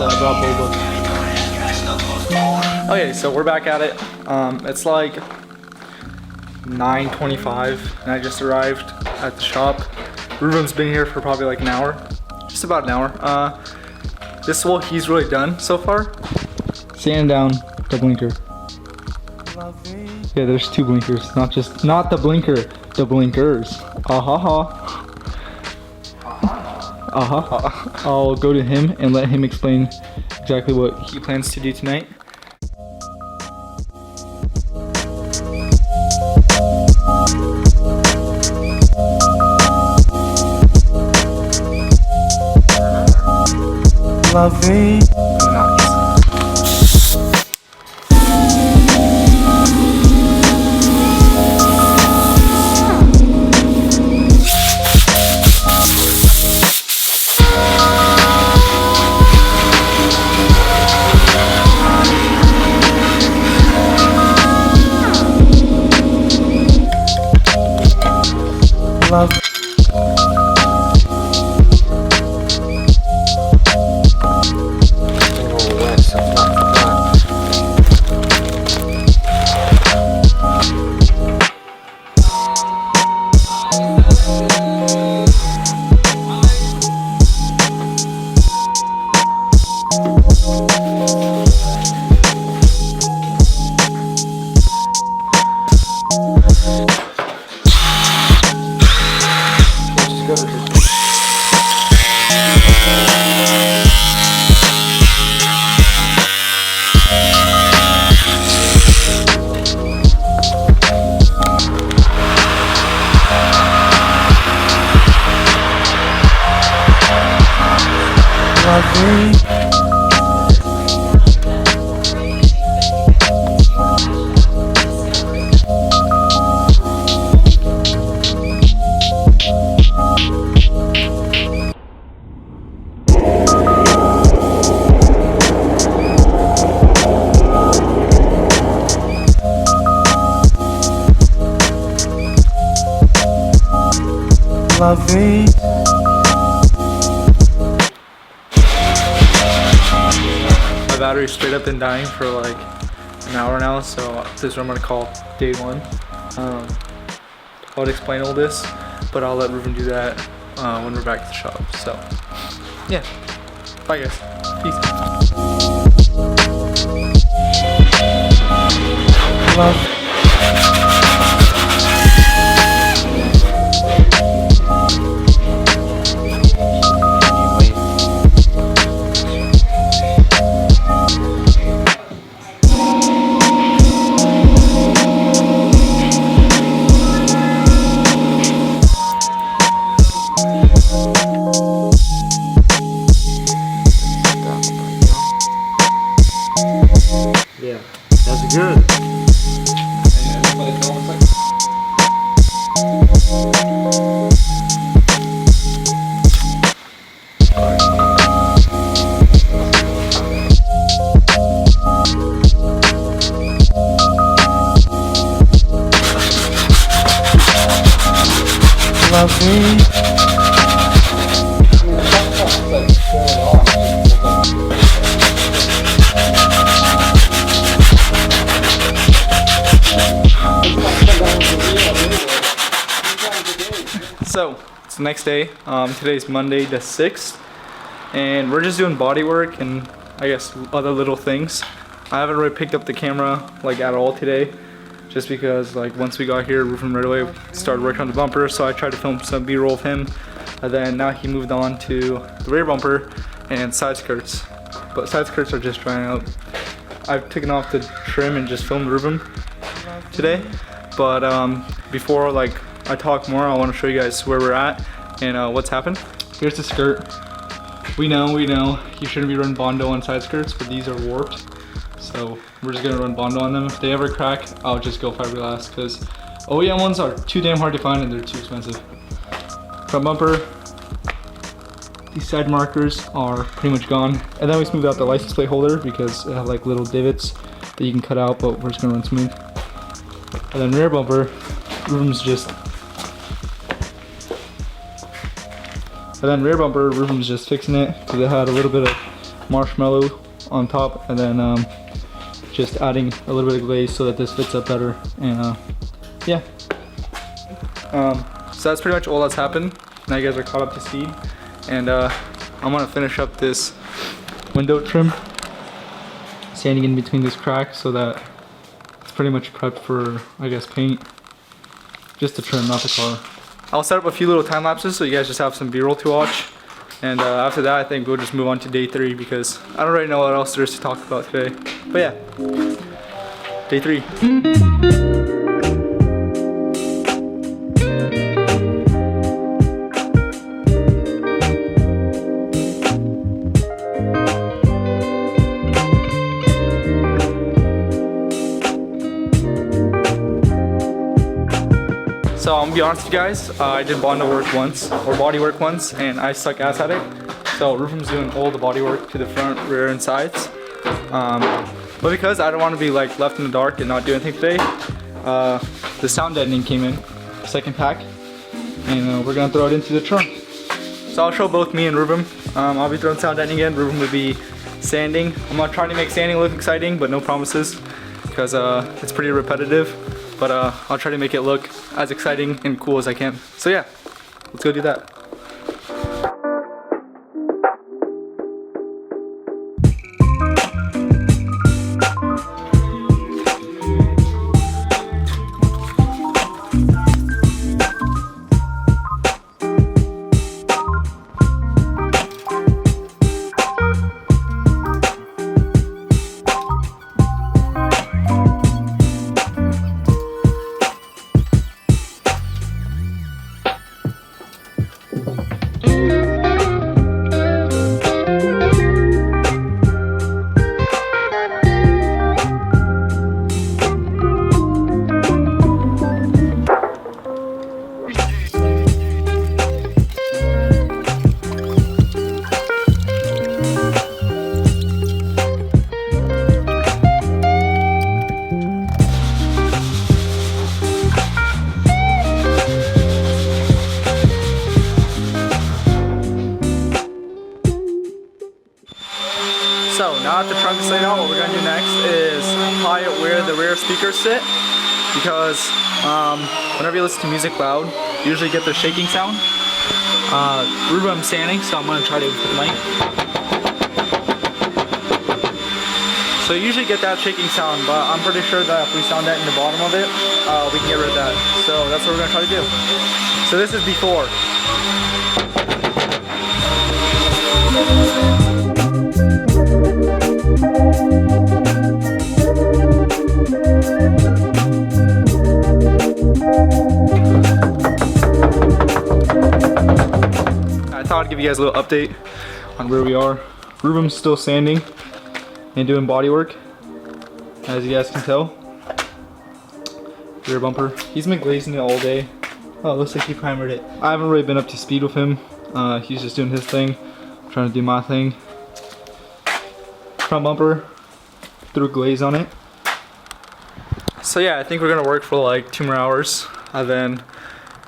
I brought boba. Okay, so we're back at it. It's like 9:25 and I just arrived at the shop. Ruvim's been here for probably like an hour. Just about an hour. This is what he's really done so far. Stand down, the blinker. Yeah, there's two blinkers, not the blinker, the blinkers. I'll go to him and let him explain exactly what he plans to do tonight. Lovey. Love. Lovey. My battery's straight up been dying for like an hour now, so this is what I'm gonna call day one. I'll explain all this, but I'll let Ruvim do that when we're back at the shop. So, yeah. Bye guys. Peace. Love. Yeah, that's good. Lovey. So, it's the next day. Today's Monday the 6th, and we're just doing body work and I guess other little things. I haven't really picked up the camera like at all today, just because like once we got here, Ruvim right away started working on the bumper, so I tried to film some B-roll of him, and then now he moved on to the rear bumper and side skirts. But side skirts are just drying out. I've taken off the trim and just filmed Ruvim today, but before like I talk more, I want to show you guys where we're at and what's happened. Here's the skirt. We know you shouldn't be running Bondo on side skirts, but these are warped, so we're just gonna run Bondo on them. If they ever crack, I'll just go fiberglass, because OEM ones are too damn hard to find and they're too expensive. Front bumper, these side markers are pretty much gone, and then we smoothed out the license plate holder because it had like little divots that you can cut out, but we're just gonna run smooth. And then rear bumper, Ruvim's just fixing it because it had a little bit of marshmallow on top, and then just adding a little bit of glaze so that this fits up better. And yeah. So that's pretty much all that's happened. Now you guys are caught up to speed, and I'm gonna finish up this window trim, sanding in between this crack so that it's pretty much prepped for, I guess, paint. Just the trim, not the car. I'll set up a few little time lapses so you guys just have some B-roll to watch. And after that, I think we'll just move on to day 3 because I don't really know what else there is to talk about today. But yeah, day 3. So I'm gonna be honest with you guys, I did body work once, and I suck ass at it. So Ruvim's doing all the body work to the front, rear, and sides. But because I don't want to be like left in the dark and not do anything today, the sound deadening came in, second pack, and we're gonna throw it into the trunk. So I'll show both me and Ruvim. I'll be throwing sound deadening in, Ruvim will be sanding. I'm not trying to make sanding look exciting, but no promises, because it's pretty repetitive. But I'll try to make it look as exciting and cool as I can. So yeah, let's go do that. So now that the trunk is laid out, what we're gonna do next is apply it where the rear speakers sit, because whenever you listen to music loud, you usually get the shaking sound. Ruvim's sanding, so I'm gonna try to put the mic. So you usually get that shaking sound, but I'm pretty sure that if we sound that in the bottom of it, we can get rid of that. So that's what we're gonna try to do. So this is before. I thought I'd give you guys a little update on where we are. Ruvim's still sanding and doing body work, as you guys can tell. Rear bumper. He's been glazing it all day. Oh, it looks like he primered it. I haven't really been up to speed with him. He's just doing his thing. I'm trying to do my thing. Front bumper, threw glaze on it. So yeah, I think we're gonna work for like 2 more hours and then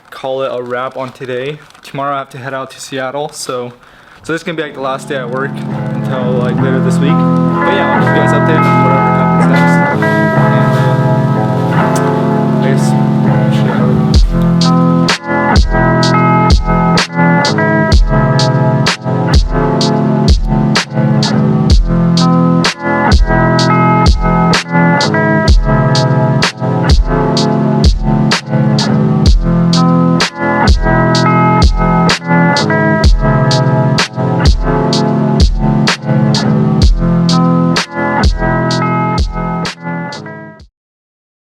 call it a wrap on today. Tomorrow I have to head out to Seattle, so this is gonna be like the last day I work until like later this week. But yeah, I'll keep you guys updated on whatever